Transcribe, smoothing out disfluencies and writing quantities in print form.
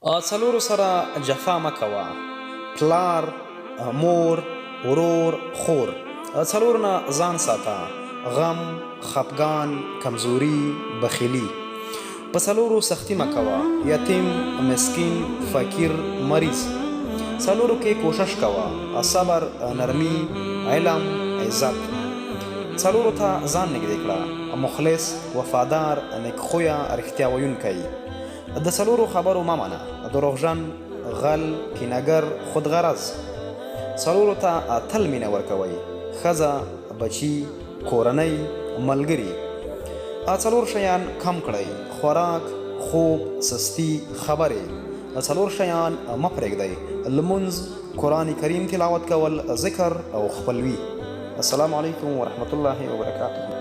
څلورو سره جفا مه کوه. پلار، مور، ورور، خور. څلور نه ځان ساته: غم، خفګان، کمزوري، بخیلي. په څلورو سختي مه کوه: یتیم، مسکین، فقیر، مریض. څلورو کې کوشش کوه: صبر، نرمي، علم، عزت. څلورو ته ځان نږدې کړه: مخلص، وفادار، نیکخویه، رښتیا ویونکی. د څلورو خبرو مه منه: دروغژن، غل، کینهګر، خودغرض. څلورو ته تل مینه ورکوئ: ښځه، بچي، کورنۍ، ملګري. څلور شیان کم کړئ: خوراک، خوب، سستی، خبرې. څلور شیان مه پرېږدئ: لمونځ، قرآن کریم تلاوت کول، ذکر او خپلوي. السلام علیکم ورحمة الله وبرکاته.